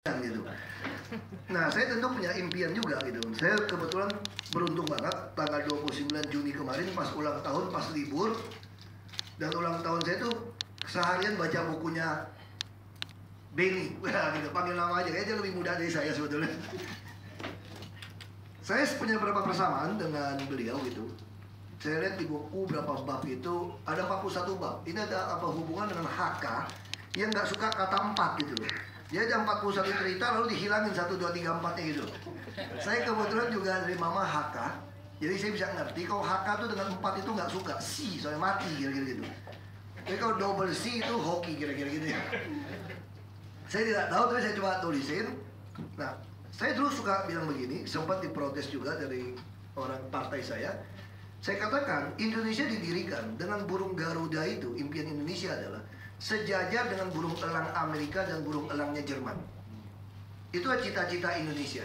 gitu. Nah, saya tentu punya impian juga gitu. Saya kebetulan beruntung banget tanggal 29 Juni kemarin pas ulang tahun, pas libur. Dan ulang tahun saya tuh seharian baca bukunya Benny. Wah, gitu, panggil nama aja, kayaknya dia lebih muda dari saya sebetulnya. Saya punya beberapa persamaan dengan beliau gitu. Saya lihat di buku berapa bab itu, ada 41 bab. Ini ada apa hubungan dengan HK yang nggak suka kata 4 gitu loh. Dia ada 41 cerita lalu dihilangin 1, 2, 3, 4-nya gitu. Saya kebetulan juga dari mama HK, jadi saya bisa ngerti kalau HK tuh dengan 4 itu nggak suka, C soalnya mati kira-kira gitu. Tapi kalau double C itu hoki kira-kira gitu ya. Saya tidak tahu tapi saya coba tulisin. Nah, saya dulu suka bilang begini, sempat diprotes juga dari orang partai saya. Saya katakan Indonesia didirikan dengan burung Garuda itu, impian Indonesia adalah sejajar dengan burung elang Amerika dan burung elangnya Jerman. Itu cita-cita Indonesia.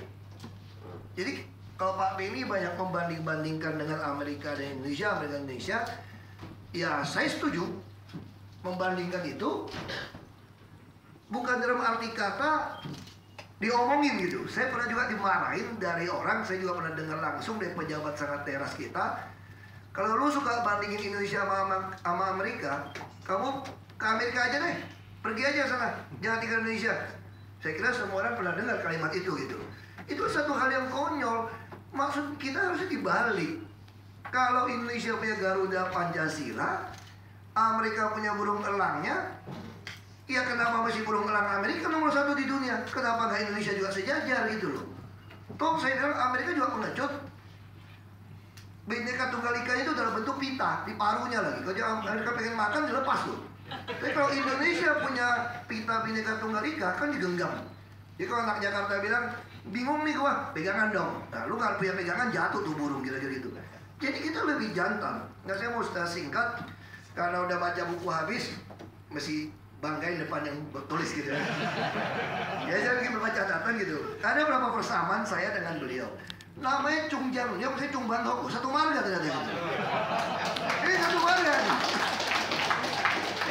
Jadi kalau Pak Benny banyak membanding-bandingkan dengan Amerika dan Indonesia, Amerika dan Indonesia, ya saya setuju membandingkan itu. Bukan dalam arti kata diomongin gitu. Saya pernah juga dimarahin dari orang, saya juga pernah dengar langsung dari pejabat sangat teras kita. Kalau lu suka bandingin Indonesia sama Amerika, kamu ke Amerika aja deh, pergi aja sana, jangan tinggal di Indonesia. Saya kira semua orang pernah dengar kalimat itu gitu. Itu satu hal yang konyol. Maksud kita harusnya dibalik. Kalau Indonesia punya Garuda Pancasila, Amerika punya burung elangnya, ya kenapa masih burung elang Amerika nomor 1 di dunia? Kenapa nggak Indonesia juga sejajar gitu loh? Toh saya bilang Amerika juga pengecut. Bhinneka Tunggal Ika itu dalam bentuk pita, di paruhnya lagi. Kalau Amerika pengen makan dilepas tuh. Tapi kalau Indonesia punya pita Bhinneka Tunggal Ika kan digenggam. Jadi kalau anak Jakarta bilang bingung nih gua, pegangan dong. Nah lu kalau punya pegangan jatuh tuh burung kira-kira gitu. Jadi kita lebih jantan. Nah saya mau singkat karena udah baca buku habis, mesti banggain depan yang tulis gitu ya. Ya saya lagi membaca catatan gitu. Ada beberapa persamaan saya dengan beliau. Namanya Chung Jang, dia pasti Chung Ban Hoku, satu marga ternyata gitu. Ini satu marga nih.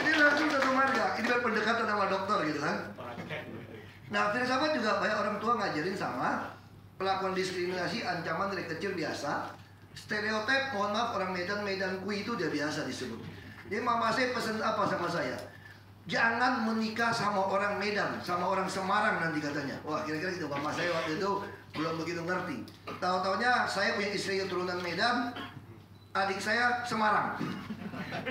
Ini langsung satu marga. Ini kan pendekatan sama dokter gitu kan. Nah, filsafat juga banyak orang tua ngajarin sama. Pelakuan diskriminasi, ancaman dari kecil biasa. Stereotip, mohon maaf orang Medan kui itu udah biasa disebut. Jadi mama saya pesen apa sama saya? Jangan menikah sama orang Medan, sama orang Semarang nanti katanya. Wah kira-kira gitu, mama saya waktu itu belum begitu ngerti. Tahu-taunya saya punya istri keturunan Medan, adik saya Semarang.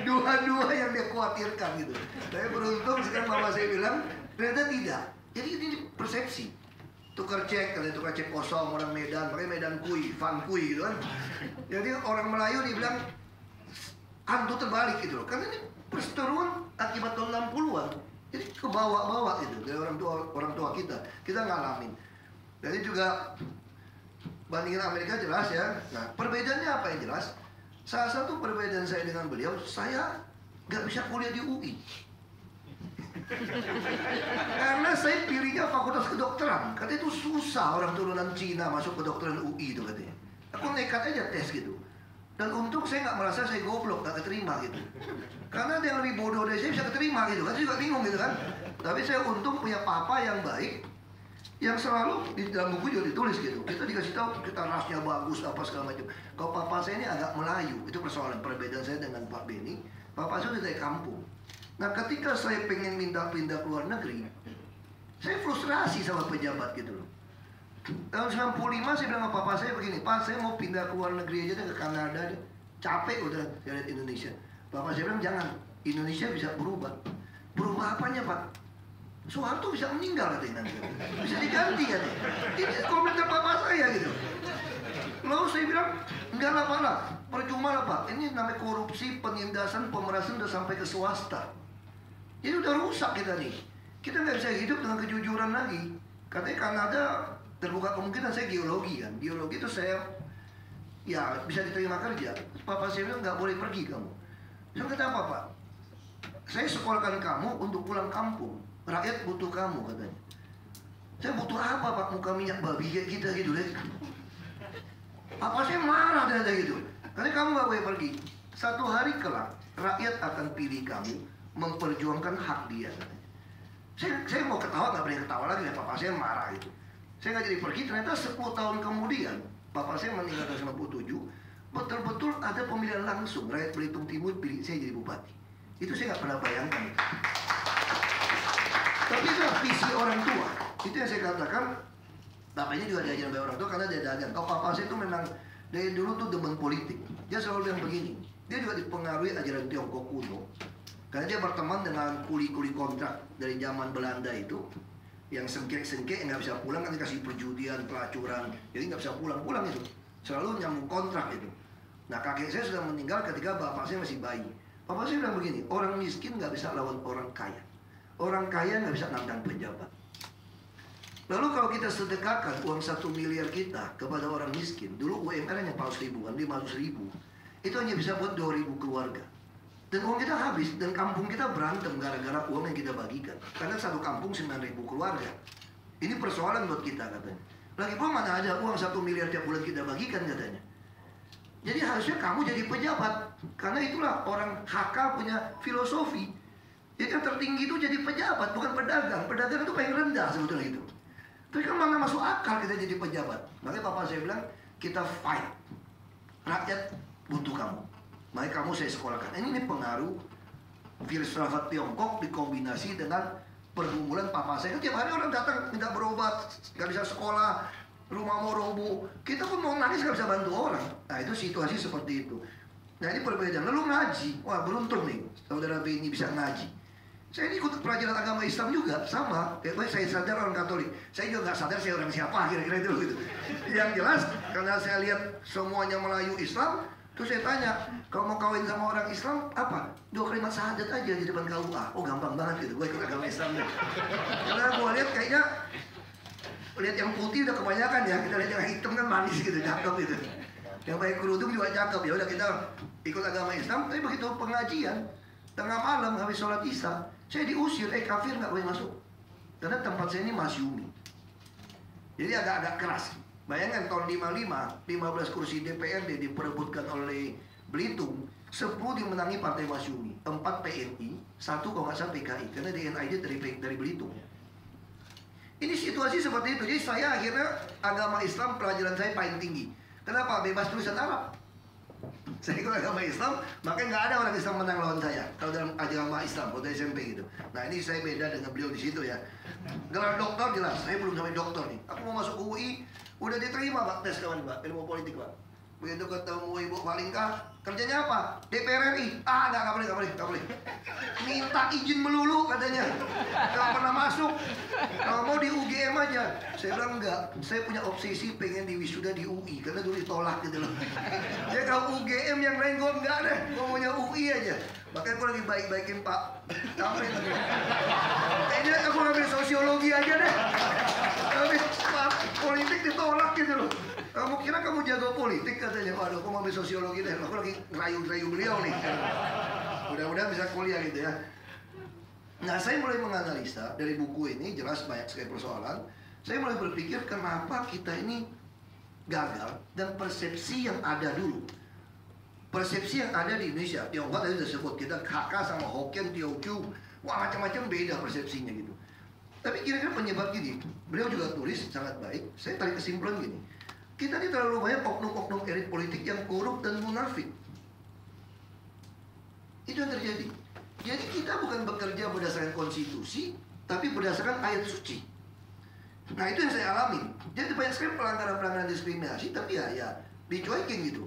Dua-dua yang dia khawatirkan gitu. Saya beruntung sekarang mama saya bilang, ternyata tidak. Jadi ini persepsi. Tukar cek, kalau tukar cek kosong orang Medan, pakai Medan kui, fan kui gitu kan. Jadi orang Melayu dibilang hantu terbalik gitu loh. Karena ini perseteruan akibat tahun 60-an. Jadi ke bawah-bawah itu dari orang tua kita ngalamin. Jadi juga bandingin Amerika jelas ya. Nah perbedaannya apa yang jelas? Salah satu perbedaan saya dengan beliau, saya nggak bisa kuliah di UI. Karena saya pilihnya fakultas kedokteran. Katanya itu susah orang turunan Cina masuk kedokteran UI itu katanya. Aku nekat aja tes gitu. Dan untung saya nggak merasa saya goblok, nggak keterima gitu. Karena ada yang lebih bodoh dari saya bisa keterima gitu kan, saya juga bingung gitu kan. Tapi saya untung punya papa yang baik, yang selalu di dalam buku juga ditulis gitu. Kita dikasih tahu kita rasnya bagus apa segala macam. Kalau papa saya ini agak Melayu, itu persoalan perbedaan saya dengan Pak Benny. Papa saya udah dari kampung. Nah ketika saya pengen pindah ke luar negeri, saya frustrasi sama pejabat gitu loh. Tahun 95 saya bilang sama papa saya begini, Pak saya mau pindah ke luar negeri aja deh, ke Kanada deh. Capek udah lihat Indonesia. Papa saya bilang jangan, Indonesia bisa berubah. Berubah apanya Pak? Soeharto bisa meninggal katanya nanti. Bisa diganti katanya. Ini komentar papa saya gitu. Lalu saya bilang, enggak lah Pak lah, percuma lah Pak. Ini namanya korupsi, penindasan, pemerasan udah sampai ke swasta. Jadi udah rusak kita nih. Kita nggak bisa hidup dengan kejujuran lagi. Katanya Kanada terbuka kemungkinan saya geologi kan. Geologi itu saya ya bisa diterima kerja. Papa saya bilang nggak boleh pergi kamu. Saya kata apa Pak? Saya sekolahkan kamu untuk pulang kampung. Rakyat butuh kamu katanya. Saya butuh apa Pak? Muka minyak babi kayak kita gitu deh. Papa saya marah ternyata gitu. Karena kamu nggak boleh pergi. Satu hari kelak rakyat akan pilih kamu memperjuangkan hak dia katanya. Saya mau ketawa, nggak berani ketawa lagi, ya papa saya marah itu. Saya nggak jadi pergi, ternyata 10 tahun kemudian, papa saya meninggal tahun 97, betul-betul ada pemilihan langsung, rakyat Belitung Timur pilih saya jadi bupati. Itu saya nggak pernah bayangkan. Tapi itu visi orang tua. Itu yang saya katakan, bapaknya juga diajarin oleh orang tua karena dia dagang. Kalau papa saya itu memang dari dulu tuh demen politik. Dia selalu bilang begini, dia juga dipengaruhi ajaran Tiongkok kuno. Karena dia berteman dengan kuli-kuli kontrak dari zaman Belanda itu, yang sengkek-sengkek nggak bisa pulang, kan dikasih perjudian, pelacuran, jadi nggak bisa pulang-pulang itu, selalu nyambung kontrak itu. Nah, kakek saya sudah meninggal ketika bapak saya masih bayi. Bapak saya bilang begini, orang miskin nggak bisa lawan orang kaya, orang kaya nggak bisa nantang pejabat. Lalu kalau kita sedekahkan uang 1 miliar kita kepada orang miskin, dulu UMR-nya 400 ribuan, 500 ribu, itu hanya bisa buat 2.000 keluarga. Dan uang kita habis, dan kampung kita berantem gara-gara uang yang kita bagikan. Karena satu kampung 9.000 keluarga. Ini persoalan buat kita katanya. Lagi pun mana ada uang 1 miliar tiap bulan kita bagikan katanya. Jadi harusnya kamu jadi pejabat. Karena itulah orang HK punya filosofi. Jadi yang tertinggi itu jadi pejabat, bukan pedagang. Pedagang itu paling rendah sebetulnya itu. Tapi kan mana masuk akal kita jadi pejabat. Makanya papa saya bilang, kita fight. Rakyat butuh kamu. Makanya kamu saya sekolahkan. Ini pengaruh filsafat Tiongkok dikombinasi dengan pergumulan papa saya. Tiap hari orang datang minta berobat, nggak bisa sekolah, rumah mau roboh. Kita pun mau nangis nggak bisa bantu orang. Nah itu situasi seperti itu. Nah ini perbedaan. Lalu ngaji, wah beruntung nih saudara Beni bisa ngaji. Saya ini ikut pelajaran agama Islam juga, sama. Kayak saya sadar orang Katolik. Saya juga nggak sadar saya orang siapa kira-kira itu gitu. Yang jelas karena saya lihat semuanya Melayu Islam. Terus saya tanya, kalau mau kawin sama orang Islam, apa? 2 kalimat syahadat aja di depan KUA. Oh gampang banget gitu, gue ikut agama Islam nih. Karena gue lihat kayaknya, lihat yang putih udah kebanyakan ya. Kita lihat yang hitam kan manis gitu, cakep gitu. Yang pakai kerudung juga cakep, ya udah kita ikut agama Islam. Tapi begitu pengajian, tengah malam habis sholat Isya, saya diusir, kafir nggak boleh masuk. Karena tempat saya ini masyumi. Jadi agak-agak keras. Bayangkan tahun 55, 15 kursi DPRD diperebutkan oleh Belitung, 10 dimenangi Partai Masyumi, 4 PNI, 1 kalau nggak salah PKI, karena DNI dari Belitung. Ini situasi seperti itu, jadi saya akhirnya agama Islam pelajaran saya paling tinggi. Kenapa? Bebas tulisan Arab. Saya ikut agama Islam, makanya nggak ada orang Islam menang lawan saya. Kalau dalam agama Islam, waktu SMP gitu. Nah ini saya beda dengan beliau di situ ya. Gelar doktor jelas, saya belum sampai doktor nih. Aku mau masuk UI, udah diterima Pak, tes kawan Pak, ilmu politik Pak. Begitu ketemu Ibu Malingka, kerjanya apa? DPR RI. Nggak boleh. Minta izin melulu katanya. Nggak pernah masuk. Kalau mau di UGM aja. Saya bilang enggak. Saya punya obsesi pengen di wisuda di UI karena dulu ditolak gitu loh. Ya kalau UGM yang lain gue enggak deh. Gue maunya UI aja. Makanya aku lagi baik-baikin Pak. Sampai lagi. Kayaknya aku ngambil sosiologi aja deh. Tapi Pak, politik ditolak gitu loh. Kamu kira kamu jago politik katanya. Waduh, aku mau ambil sosiologi deh. Aku lagi ngerayu-ngerayu beliau nih. Mudah-mudahan bisa kuliah gitu ya. Nah, saya mulai menganalisa dari buku ini, jelas banyak sekali persoalan. Saya mulai berpikir kenapa kita ini gagal dan persepsi yang ada dulu. Persepsi yang ada di Indonesia, Tiongkok tadi sudah sebut, kita KK sama Hokkien, Teochew, wah macam-macam beda persepsinya gitu. Tapi kira-kira penyebab gini, beliau juga tulis sangat baik, saya tarik kesimpulan gini. Kita ini terlalu banyak oknum-oknum elit politik yang korup dan munafik. Itu yang terjadi. Jadi kita bukan bekerja berdasarkan konstitusi, tapi berdasarkan ayat suci. Nah itu yang saya alami. Jadi banyak sekali pelanggaran-pelanggaran diskriminasi, tapi ya dicuekin gitu.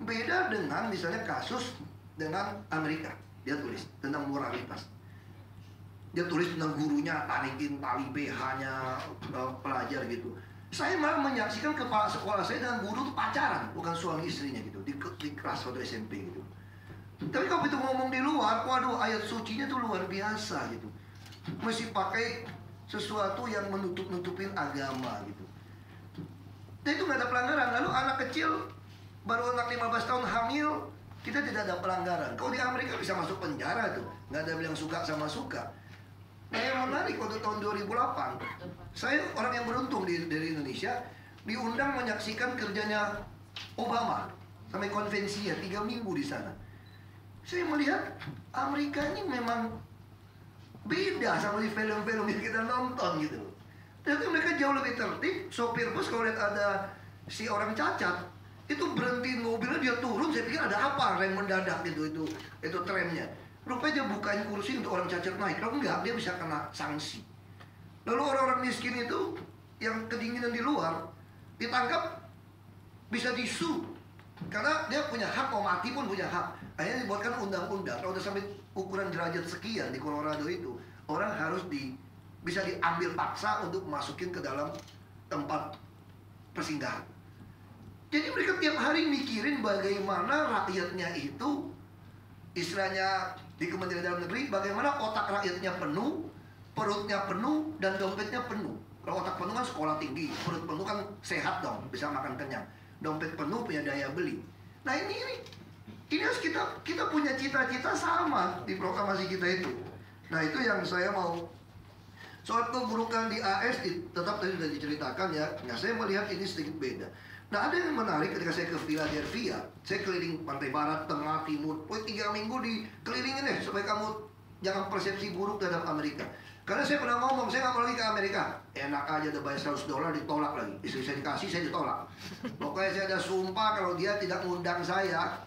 Beda dengan misalnya kasus dengan Amerika. Dia tulis tentang moralitas. Dia tulis tentang gurunya tarikin tali BH-nya pelajar gitu. Saya malah menyaksikan kepala sekolah saya dengan guru itu pacaran, bukan suami istrinya gitu, di kelas waktu SMP gitu. Tapi kalau itu ngomong di luar, waduh ayat sucinya tuh luar biasa gitu. Mesti pakai sesuatu yang menutup-nutupin agama gitu. Dan itu nggak ada pelanggaran. Lalu anak kecil, baru anak 15 tahun hamil, kita tidak ada pelanggaran. Kalau di Amerika bisa masuk penjara tuh, nggak ada bilang suka sama suka. Nah yang menarik waktu tahun 2008, saya orang yang beruntung dari Indonesia, diundang menyaksikan kerjanya Obama sampai konvensinya 3 minggu di sana. Saya melihat Amerika ini memang Beda sama di film-film yang kita nonton gitu. Ternyata mereka jauh lebih tertib. Sopir bus kalau lihat ada si orang cacat, itu berhenti mobilnya, dia turun. Saya pikir ada apa, rem mendadak gitu, itu tramnya. Rupanya dia bukain kursi untuk orang cacat naik. Kalau enggak, dia bisa kena sanksi. Lalu orang-orang miskin itu yang kedinginan di luar ditangkap, bisa disu karena dia punya hak, mau mati pun punya hak. Akhirnya dibuatkan undang-undang, kalau udah sampai ukuran derajat sekian di Colorado itu, orang harus bisa diambil paksa untuk masukin ke dalam tempat persinggahan. Jadi mereka tiap hari mikirin bagaimana rakyatnya itu, istilahnya di Kementerian Dalam Negeri, bagaimana otak rakyatnya penuh, perutnya penuh, dan dompetnya penuh. Kalau otak penuh kan sekolah tinggi, perut penuh kan sehat dong, bisa makan kenyang. Dompet penuh, punya daya beli. Nah ini harus kita punya cita-cita sama di proklamasi kita itu. Nah itu yang saya mau. Soal keburukan di AS tetap tadi sudah diceritakan ya. Nah saya melihat ini sedikit beda. Nah ada yang menarik ketika saya ke Philadelphia, saya keliling pantai barat, tengah, timur. 3 minggu dikelilingin deh supaya kamu jangan persepsi buruk terhadap Amerika. Karena saya pernah ngomong, saya nggak mau lagi ke Amerika. Enak aja udah bayar $100 ditolak lagi. Istri saya dikasih, saya ditolak. Pokoknya saya ada sumpah kalau dia tidak ngundang saya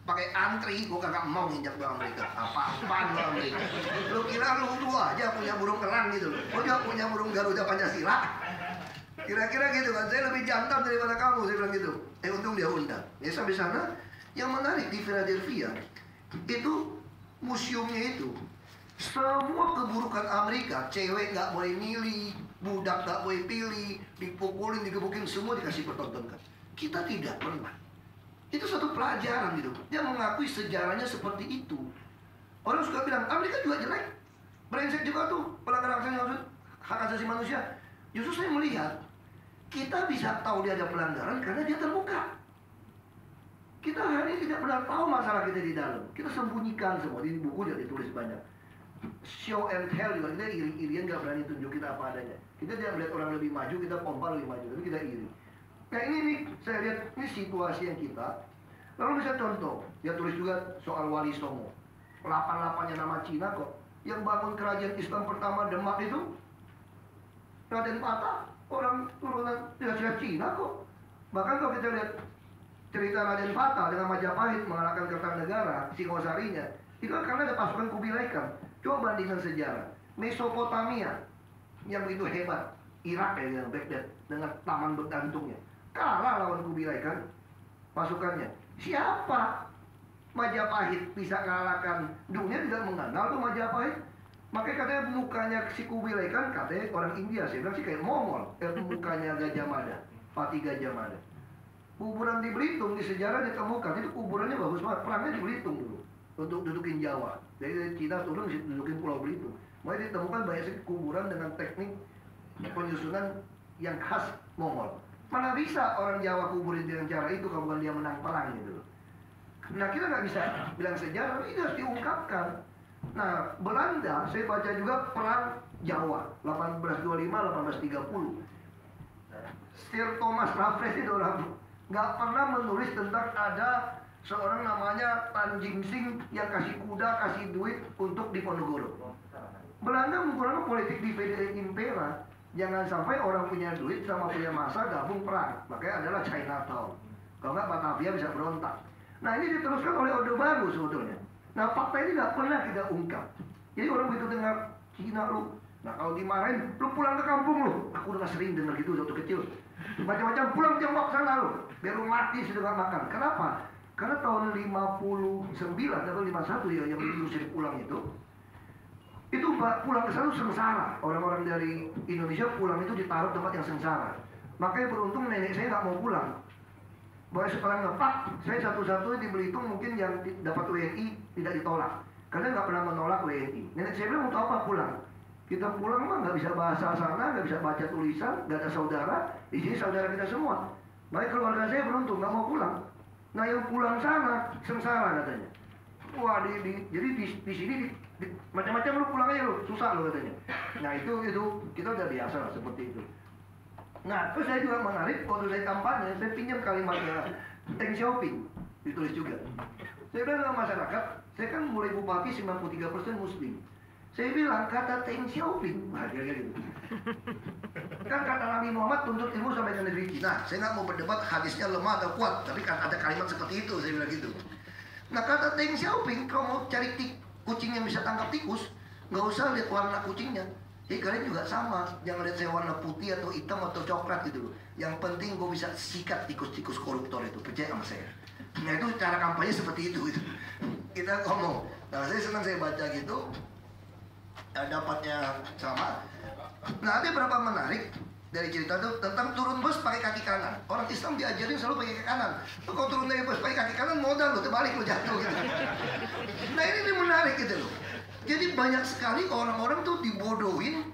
pakai antri, gue kagak mau nginjak ke Amerika. Apa-apaan ke Amerika. Lu kira lu aja punya burung elang gitu loh. Lu juga punya burung Garuda Pancasila. Kira-kira gitu kan, saya lebih jantan daripada kamu, saya bilang gitu. Untung dia undang. Ya sampai sana, yang menarik di Philadelphia itu museumnya itu semua keburukan Amerika, cewek nggak boleh milih, budak nggak boleh pilih, dipukulin, digebukin, semua dikasih pertontonkan. Kita tidak pernah. Itu satu pelajaran gitu. Dia mengakui sejarahnya seperti itu. Orang suka bilang Amerika juga jelek, brengsek juga tuh, pelanggaran hak asasi manusia. Justru saya melihat kita bisa tahu dia ada pelanggaran karena dia terbuka. Kita hari ini tidak pernah tahu masalah kita di dalam. Kita sembunyikan semua. Di buku juga ditulis banyak. Show and tell juga, kita iri-irian, gak berani tunjukin apa adanya. Kita tidak melihat orang lebih maju, kita pompa lebih maju, tapi kita iri. Nah ini nih, saya lihat ini situasi yang kita. Lalu bisa contoh, dia tulis juga soal Wali Songo. 88-nya nama Cina kok. Yang bangun kerajaan Islam pertama Demak itu Raden Patah, orang turunan raja Cina kok. Bahkan kalau kita lihat cerita Raden Patah dengan Majapahit mengalahkan Kertanegara, Singosarinya, itu kan karena ada pasukan Kubilai Khan. Coba bandingkan sejarah. Mesopotamia yang begitu hebat, Irak ya yang Baghdad dengan taman bergantungnya, kalah lawan Kubilai Khan pasukannya. Siapa? Majapahit bisa mengalahkan, dunia tidak mengenal tuh Majapahit. Makanya katanya mukanya si Kubilai Khan katanya orang India, saya bilang sih kayak Mongol. Mukanya Gajah Mada, Fatih Gajah Mada. Kuburan di Belitung di sejarah ditemukan itu kuburannya bagus banget. Perangnya di Belitung dulu untuk dudukin Jawa. Jadi dari Cina turun dudukin Pulau Belitung. Makanya ditemukan banyak sekali kuburan dengan teknik penyusunan yang khas Mongol. Mana bisa orang Jawa kuburin dengan cara itu kalau bukan dia menang perang gitu. Nah kita nggak bisa bilang sejarah, ini harus diungkapkan. Nah Belanda, saya baca juga perang Jawa 1825-1830. Sir Thomas Raffles itu orang nggak pernah menulis tentang ada seorang namanya Tanjing Sing yang kasih kuda, kasih duit untuk Diponegoro. Belanda menggunakan politik divide impera. Jangan sampai orang punya duit sama punya masa gabung perang. Makanya adalah Chinatown. Kalau nggak Batavia bisa berontak. Nah ini diteruskan oleh Orde Baru sebetulnya. Nah fakta ini nggak pernah kita ungkap. Jadi orang begitu dengar Cina lu, nah kalau dimarahin, lu pulang ke kampung lu. Aku udah sering dengar gitu waktu kecil. Macam-macam pulang Tiongkok sana lu, biar lu mati sudah gak makan. Kenapa? Karena tahun 59 atau 51 ya yang diusir pulang itu pulang ke sana sengsara. Orang-orang dari Indonesia pulang itu ditaruh tempat yang sengsara. Makanya beruntung nenek saya nggak mau pulang. Bahwa setelah ngepak, saya satu-satunya di Belitung mungkin yang dapat WNI tidak ditolak. Karena nggak pernah menolak WNI. Nenek saya bilang untuk apa pulang? Kita pulang mah nggak bisa bahasa sana, nggak bisa baca tulisan, nggak ada saudara. Di sini saudara kita semua. Baik keluarga saya beruntung nggak mau pulang. Nah yang pulang sana sengsara katanya. Wah jadi di sini macam-macam lu pulang aja lu, susah lu katanya. Nah itu kita udah biasa lah seperti itu. Nah terus saya juga menarik waktu saya kampanye, saya pinjam kalimatnya Deng Xiaoping, ditulis juga. Saya bilang sama masyarakat, saya kan mulai bupati 93% Muslim. Saya bilang kata Deng Xiaoping, nah kira-kira gitu. Kan kata Nabi Muhammad tuntut ilmu sampai ke negeri Cina. Saya nggak mau berdebat hadisnya lemah atau kuat, tapi kan ada kalimat seperti itu, saya bilang gitu. Nah kata Deng Xiaoping, kalau mau cari kucing yang bisa tangkap tikus, nggak usah lihat warna kucingnya. Jadi kalian juga sama, jangan lihat saya warna putih atau hitam atau coklat gitu loh. Yang penting gue bisa sikat tikus-tikus koruptor itu, percaya sama saya. Nah itu cara kampanye seperti itu gitu. Kita ngomong. Nah saya senang saya baca gitu, dapatnya sama. Nah ada berapa menarik dari cerita itu tentang turun bus pakai kaki kanan. Orang Islam diajarin selalu pakai kaki kanan. Tuh, kalau turun dari bus pakai kaki kanan modal lo, terbalik lo jatuh gitu. Nah ini menarik gitu loh. Jadi banyak sekali orang-orang tuh dibodohin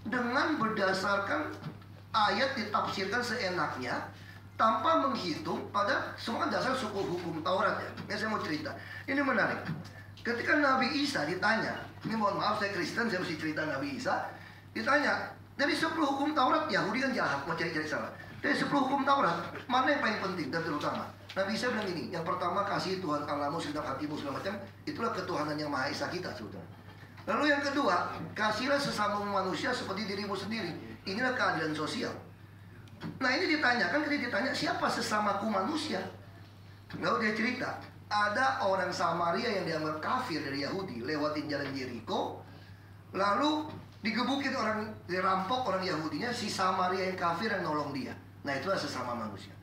dengan berdasarkan ayat ditafsirkan seenaknya tanpa menghitung pada semua dasar suku hukum Taurat ya. Ya saya mau cerita. Ini menarik. Ketika Nabi Isa ditanya, ini mohon maaf saya Kristen, saya mesti cerita Nabi Isa. Ditanya, dari 10 hukum Taurat, Yahudi kan jahat, mau cari-cari salah. Dari 10 hukum Taurat, mana yang paling penting dan terutama? Nabi Isa bilang ini, yang pertama kasih Tuhan Allahmu segenap hatimu segala macam, itulah ketuhanan yang Maha Esa kita sebetulnya. Lalu yang kedua, kasihlah sesama manusia seperti dirimu sendiri. Inilah keadilan sosial. Nah ini ditanyakan, ketika ditanya siapa sesamaku manusia? Lalu dia cerita, ada orang Samaria yang dianggap kafir dari Yahudi, lewatin jalan Jericho, lalu digebukin orang, dirampok orang Yahudinya, si Samaria yang kafir yang nolong dia. Nah itulah sesama manusia.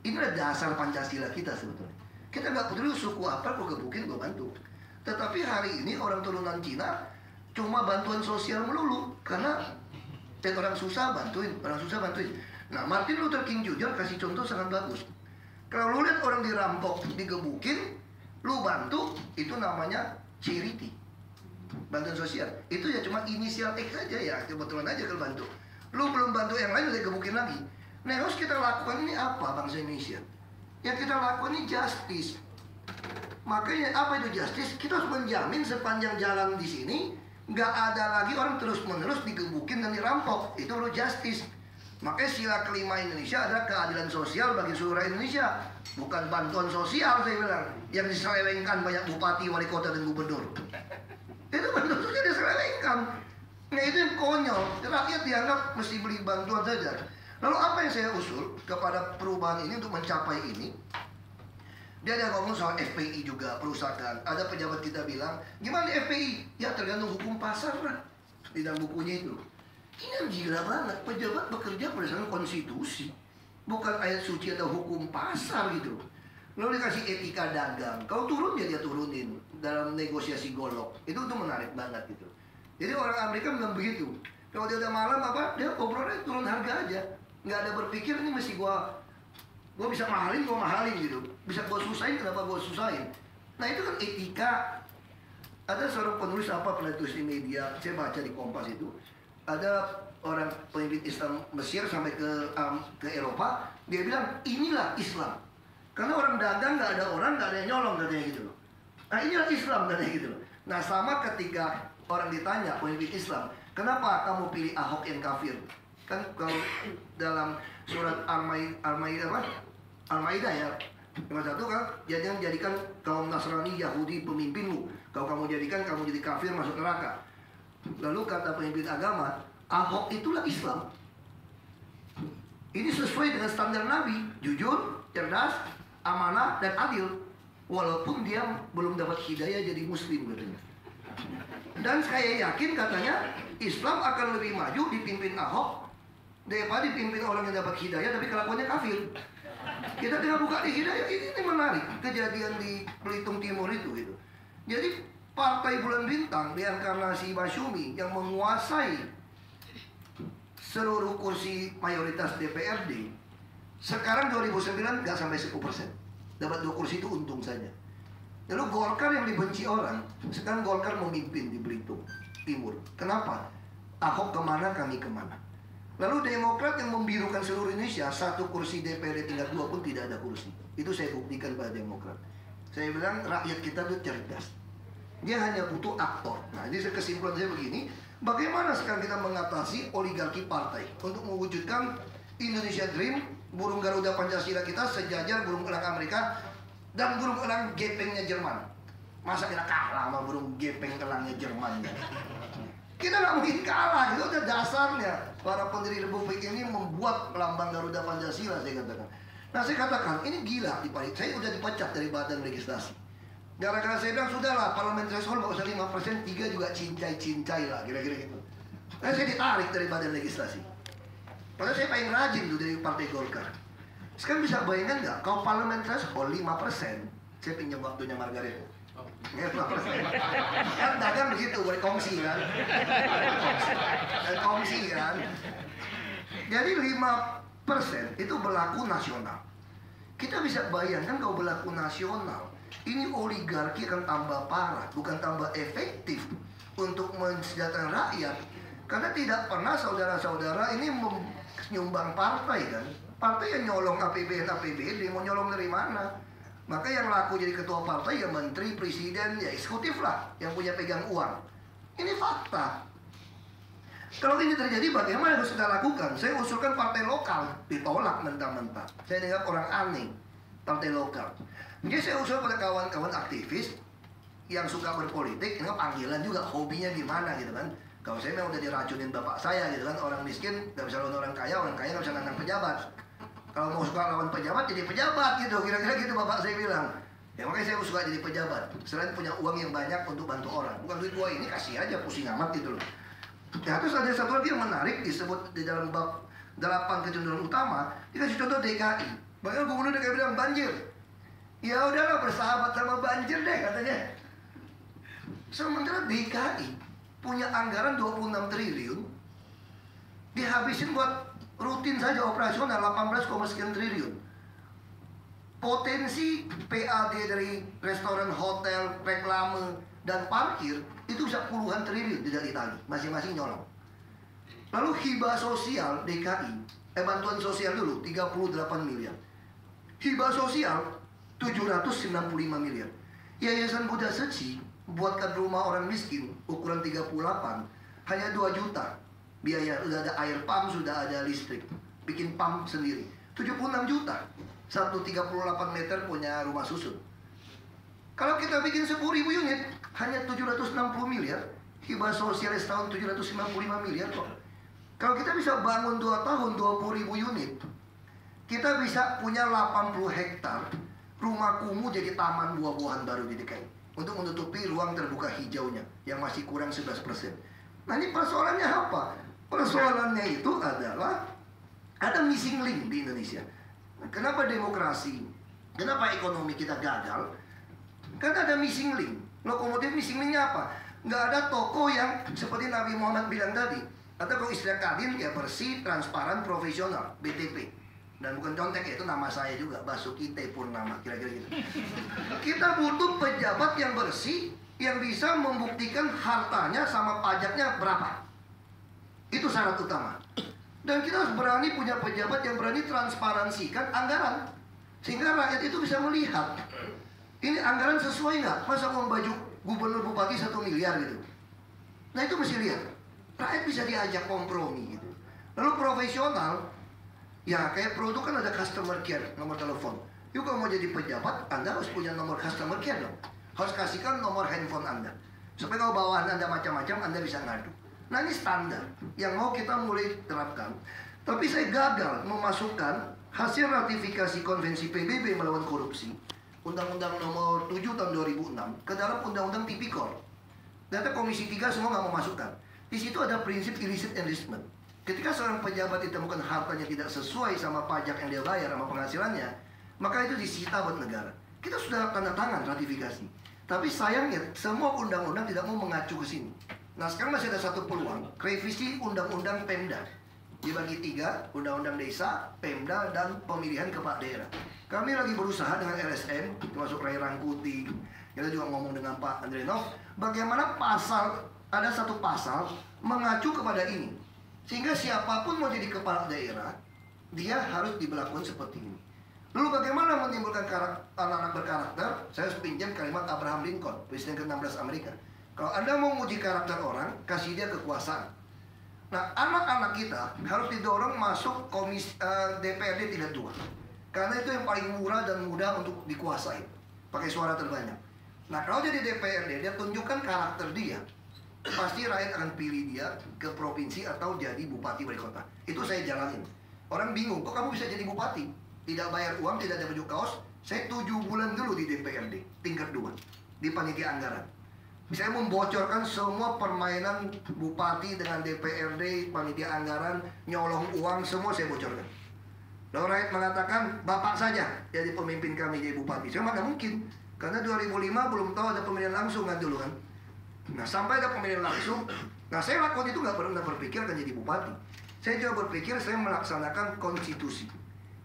Inilah dasar Pancasila kita sebetulnya. Kita nggak peduli suku apa, gue gebukin, gue bantu. Tetapi hari ini orang turunan Cina cuma bantuan sosial melulu, karena orang susah bantuin, orang susah bantuin. Nah Martin Luther King Jr. kasih contoh sangat bagus. Kalau lu lihat orang dirampok, digebukin, lu bantu, itu namanya charity, bantuan sosial. Itu ya cuma inisial X aja ya, kebetulan aja kalau bantu. Lu belum bantu yang lain udah gebukin lagi. Nah yang harus kita lakukan ini apa bangsa Indonesia? Yang kita lakukan ini justice. Makanya apa itu justice? Kita harus menjamin sepanjang jalan di sini nggak ada lagi orang terus-menerus digebukin dan dirampok. Itu baru justice. Makanya sila kelima Indonesia adalah keadilan sosial bagi seluruh Indonesia, bukan bantuan sosial saya bilang yang diselewengkan banyak bupati, wali kota dan gubernur. Itu bantuan sosial diselewengkan. Nah itu yang konyol. Rakyat dianggap mesti beli bantuan saja. Lalu apa yang saya usul kepada perubahan ini untuk mencapai ini? Dia ada ngomong soal FPI juga, perusahaan. Ada pejabat kita bilang, gimana FPI? Ya tergantung hukum pasar lah. Di dalam bukunya itu. Ini yang gila banget, pejabat bekerja berdasarkan konstitusi, bukan ayat suci atau hukum pasar gitu. Lalu dikasih etika dagang, kalau turun ya dia turunin dalam negosiasi golok. Itu tuh menarik banget gitu. Jadi orang Amerika memang begitu. Kalau dia udah malam apa, dia obrolnya turun harga aja. Nggak ada berpikir ini mesti gua bisa mahalin gitu. Bisa gua susahin, kenapa gua susahin? Nah itu kan etika. Ada seorang penulis apa pernah tulis di media, saya baca di Kompas itu. Ada orang pemimpin Islam Mesir sampai ke Eropa, dia bilang inilah Islam. Karena orang dagang nggak ada orang, nggak ada yang nyolong katanya gitu loh. Nah inilah Islam katanya gitu loh. Nah sama ketika orang ditanya pemimpin Islam, kenapa kamu pilih Ahok yang kafir? Kan kalau dalam surat Al-Maidah ya, nomor 1 kan, jangan jadikan kaum Nasrani Yahudi pemimpinmu. Kalau kamu jadikan kamu jadi kafir masuk neraka. Lalu kata pemimpin agama, Ahok itulah Islam. Ini sesuai dengan standar Nabi, jujur, cerdas, amanah, dan adil. Walaupun dia belum dapat hidayah jadi muslim katanya. Dan saya yakin katanya, Islam akan lebih maju dipimpin Ahok daripada dipimpin orang yang dapat hidayah tapi kelakuannya kafir. Kita tinggal buka di hidayah, ini menarik. Kejadian di Belitung Timur itu gitu. Jadi Partai Bulan Bintang, reinkarnasi Masyumi yang menguasai seluruh kursi mayoritas DPRD, sekarang 2009 nggak sampai 10%. Dapat 2 kursi itu untung saja. Lalu Golkar yang dibenci orang, sekarang Golkar memimpin di Belitung Timur. Kenapa? Ahok kemana, kami kemana. Lalu Demokrat yang membirukan seluruh Indonesia, 1 kursi DPRD tinggal 2 pun tidak ada kursi. Itu saya buktikan pada Demokrat. Saya bilang rakyat kita itu cerdas. Dia hanya butuh aktor. Nah, jadi kesimpulan saya begini, bagaimana sekarang kita mengatasi oligarki partai untuk mewujudkan Indonesia Dream, burung Garuda Pancasila kita sejajar burung elang Amerika dan burung elang gepengnya Jerman. Masa kita kalah sama burung gepeng telangnya Jerman ya? Kita nggak mungkin kalah, itu udah dasarnya. Para pendiri Republik ini membuat lambang Garuda Pancasila, saya katakan. Nah, saya katakan, ini gila dibalik. Saya udah dipecat dari badan legislasi. Gara-gara saya bilang, sudahlah, parlemen threshold nggak usah 5%, 3 juga cincai-cincai lah, kira-kira gitu. Nah, saya ditarik dari badan legislasi. Padahal saya paling rajin tuh dari Partai Golkar. Sekarang bisa bayangkan nggak, kalau parlemen threshold 5%, saya pinjam waktunya Margaret. Ya, 5%. Kan dagang begitu, boleh kongsi kan? Kongsi kan? Jadi 5% itu berlaku nasional. Kita bisa bayangkan kalau berlaku nasional, ini oligarki akan tambah parah, bukan tambah efektif untuk mensejahterakan rakyat. Karena tidak pernah saudara-saudara ini menyumbang partai kan? Partai yang nyolong APBN, APBD, mau nyolong dari mana? Maka yang laku jadi ketua partai ya menteri, presiden, ya eksekutif lah yang punya pegang uang. Ini fakta. Kalau ini terjadi bagaimana harus kita lakukan? Saya usulkan partai lokal, ditolak mentah-mentah. Saya dengar orang aneh, partai lokal. Jadi saya usul pada kawan-kawan aktivis yang suka berpolitik, ini panggilan juga, hobinya gimana gitu kan. Kalau saya memang udah diracunin bapak saya gitu kan, orang miskin gak bisa lawan orang kaya gak bisa nantang pejabat. Kalau mau suka lawan pejabat, jadi pejabat gitu. Kira-kira gitu bapak saya bilang. Ya makanya saya suka jadi pejabat. Selain punya uang yang banyak untuk bantu orang. Bukan duit gua ini kasih aja, pusing amat gitu loh. Ya terus ada satu lagi yang menarik, disebut di dalam bab 8 kecenderungan utama. Dikasih contoh DKI. Bahkan gubernur DKI bilang banjir. Ya udahlah bersahabat sama banjir deh katanya. Sementara DKI punya anggaran 26 triliun. Dihabisin buat rutin saja operasional 18, sekian triliun. Potensi PAD dari restoran, hotel, reklame, dan parkir itu bisa puluhan triliun tidak ditagih, masing-masing nyolong. Lalu hibah sosial DKI, bantuan sosial dulu 38 miliar. Hibah sosial 765 miliar. Yayasan Buddha Seci buatkan rumah orang miskin ukuran 38 hanya 2 juta. Biaya, sudah ada air pump, sudah ada listrik. Bikin pump sendiri 76 juta. 138 meter punya rumah susun. Kalau kita bikin 10.000 unit hanya 760 miliar. Hibah sosial setahun 755 miliar kok. Kalau kita bisa bangun 2 tahun 20.000 unit, kita bisa punya 80 hektar rumah kumuh jadi taman buah-buahan baru di DKI untuk menutupi ruang terbuka hijaunya yang masih kurang 11%. Nah ini persoalannya apa? Persoalannya itu adalah ada missing link di Indonesia. Kenapa demokrasi? Kenapa ekonomi kita gagal? Karena ada missing link. Lokomotif missing linknya apa? Nggak ada toko yang seperti Nabi Muhammad bilang tadi. Atau kalau istilah Kadin ya bersih, transparan, profesional, BTP. Dan bukan contek, itu nama saya juga, Basuki T. Purnama, kira-kira gitu. Kita butuh pejabat yang bersih, yang bisa membuktikan hartanya sama pajaknya berapa. Itu syarat utama. Dan kita harus berani punya pejabat yang berani transparansikan anggaran. Sehingga rakyat itu bisa melihat, ini anggaran sesuai nggak? Masa uang baju gubernur bupati 1 miliar gitu. Nah itu mesti lihat. Rakyat bisa diajak kompromi gitu. Lalu profesional, ya kayak produk kan ada customer care, nomor telepon. Yuk kalau mau jadi pejabat, Anda harus punya nomor customer care dong. Harus kasihkan nomor handphone Anda. Supaya kalau bawahan Anda macam-macam, Anda bisa ngadu. Nah ini standar yang mau kita mulai terapkan. Tapi saya gagal memasukkan hasil ratifikasi konvensi PBB melawan korupsi, Undang-Undang nomor 7 tahun 2006, ke dalam Undang-Undang Tipikor. Ternyata Komisi 3 semua nggak memasukkan. Di situ ada prinsip illicit enrichment. Ketika seorang pejabat ditemukan hartanya tidak sesuai sama pajak yang dia bayar sama penghasilannya, maka itu disita buat negara. Kita sudah tanda tangan ratifikasi. Tapi sayangnya semua undang-undang tidak mau mengacu ke sini. Nah sekarang masih ada satu peluang, revisi undang-undang Pemda. Dibagi 3, undang-undang desa, Pemda, dan pemilihan kepala daerah. Kami lagi berusaha dengan LSM, termasuk Ray Rangkuti, kita juga ngomong dengan Pak Andrenov, bagaimana ada satu pasal mengacu kepada ini. Sehingga siapapun mau jadi kepala daerah, dia harus diberlakukan seperti ini. Lalu bagaimana menimbulkan anak-anak berkarakter? Saya harus pinjam kalimat Abraham Lincoln, Presiden ke-16 Amerika. Kalau Anda mau menguji karakter orang, kasih dia kekuasaan. Nah, anak-anak kita harus didorong masuk DPRD tingkat 2. Karena itu yang paling murah dan mudah untuk dikuasai. Pakai suara terbanyak. Nah kalau jadi DPRD, dia tunjukkan karakter dia, pasti rakyat akan pilih dia ke provinsi atau jadi bupati wali kota. Itu saya jalanin. Orang bingung, kok kamu bisa jadi bupati? Tidak bayar uang, tidak ada baju kaos. Saya 7 bulan dulu di DPRD, tingkat 2, di panitia anggaran. Saya membocorkan semua permainan bupati dengan DPRD, panitia anggaran, nyolong uang, semua saya bocorkan. Lalu rakyat mengatakan, bapak saja jadi pemimpin kami jadi bupati. Saya nggak mungkin, karena 2005 belum tahu ada pemilihan langsung kan dulu kan. Nah sampai ada pemilihan langsung, nah saya lakukan itu nggak pernah berpikir akan jadi bupati. Saya coba berpikir saya melaksanakan konstitusi.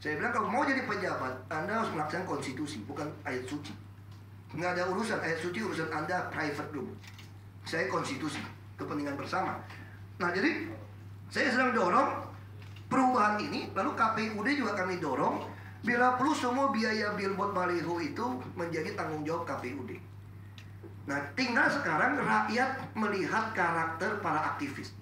Saya bilang kalau mau jadi pejabat, Anda harus melaksanakan konstitusi, bukan ayat suci. Nggak ada urusan ayat suci, urusan Anda private dulu. Saya konstitusi, kepentingan bersama. Nah jadi saya sedang dorong perubahan ini, lalu KPUD juga kami dorong, bila perlu semua biaya billboard baliho itu menjadi tanggung jawab KPUD. Nah tinggal sekarang rakyat melihat karakter para aktivis.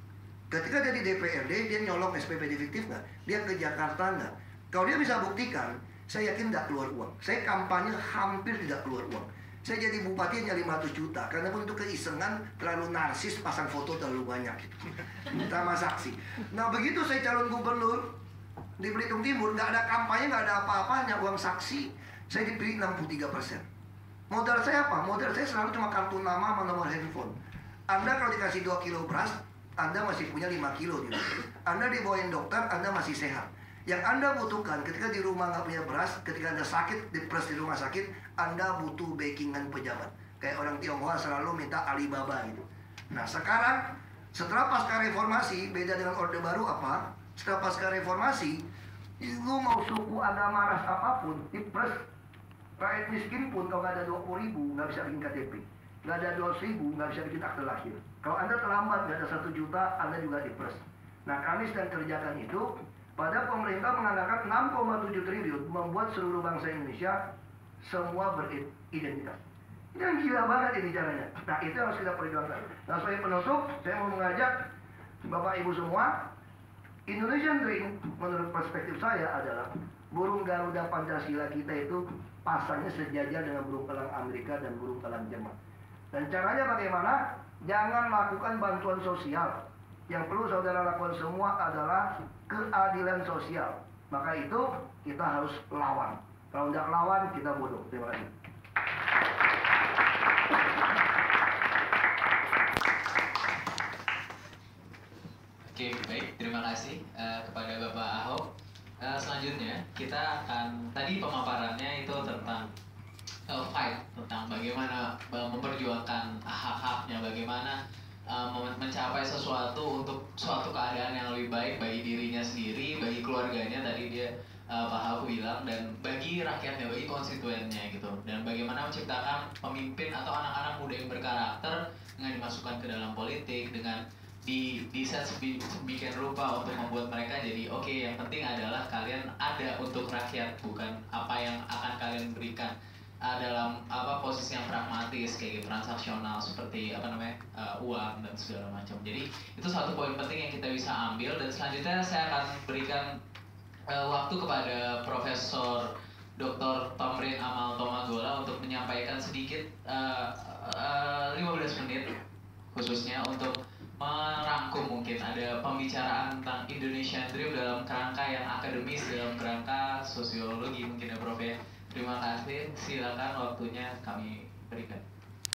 Ketika dia di DPRD, dia nyolong SPPD fiktif nggak? Dia ke Jakarta nggak? Kalau dia bisa buktikan, saya yakin nggak keluar uang. Saya kampanye hampir tidak keluar uang. Saya jadi bupati hanya 500 juta, karena untuk keisengan terlalu narsis, pasang foto terlalu banyak. Sama saksi. Nah begitu saya calon gubernur di Belitung Timur, nggak ada kampanye, nggak ada apa-apa, hanya uang saksi. Saya dipilih 63%. Modal saya apa? Modal saya selalu cuma kartu nama sama nomor handphone. Anda kalau dikasih 2 kilo beras, Anda masih punya 5 kilo. Anda dibawain dokter, Anda masih sehat. Yang Anda butuhkan ketika di rumah nggak punya beras, ketika Anda sakit, dipres di rumah sakit, Anda butuh backingan pejabat. Kayak orang Tionghoa selalu minta Alibaba gitu. Nah sekarang, setelah pasca reformasi, beda dengan Orde Baru apa? Setelah pasca reformasi, lu mau suku agama ras apapun, dipres. Rakyat miskin pun kalau nggak ada 20.000 nggak bisa bikin KTP. Nggak ada 200.000 nggak bisa bikin akte lahir. Kalau Anda terlambat nggak ada 1 juta, Anda juga dipres. Nah kami sedang kerjakan itu. Pada pemerintah menganggarkan 6,7 triliun membuat seluruh bangsa Indonesia semua beridentitas. Ini yang gila banget ini caranya. Nah itu harus kita perjuangkan. Nah sebagai penutup, saya mau mengajak Bapak Ibu semua, Indonesian Dream menurut perspektif saya adalah burung Garuda Pancasila kita itu pasangnya sejajar dengan burung elang Amerika dan burung elang Jerman. Dan caranya bagaimana? Jangan lakukan bantuan sosial. Yang perlu saudara lakukan semua adalah keadilan sosial. Maka itu kita harus lawan. Kalau tidak lawan, kita bodoh. Terima kasih. Oke, baik. Terima kasih kepada Bapak Ahok. Selanjutnya, kita akan, tadi pemaparannya itu tentang fight, tentang bagaimana memperjuangkan hak-haknya, bagaimana mencapai sesuatu untuk suatu keadaan yang lebih baik bagi dirinya sendiri, bagi keluarganya, tadi dia Pak Ahok bilang, dan bagi rakyatnya, bagi konstituennya gitu. Dan bagaimana menciptakan pemimpin atau anak-anak muda yang berkarakter dengan dimasukkan ke dalam politik, dengan di set sedemikian rupa untuk membuat mereka jadi oke, yang penting adalah kalian ada untuk rakyat, bukan apa yang akan kalian berikan dalam posisi yang pragmatis kayak gitu, transaksional seperti uang dan segala macam. Jadi itu satu poin penting yang kita bisa ambil. Dan selanjutnya saya akan berikan waktu kepada Profesor Dr. Tamrin Amal Tomagola untuk menyampaikan sedikit 15 menit khususnya untuk merangkum, mungkin ada pembicaraan tentang Indonesian Dream dalam kerangka yang akademis, dalam kerangka sosiologi mungkin ya Prof ya. Terima kasih, silakan waktunya kami berikan.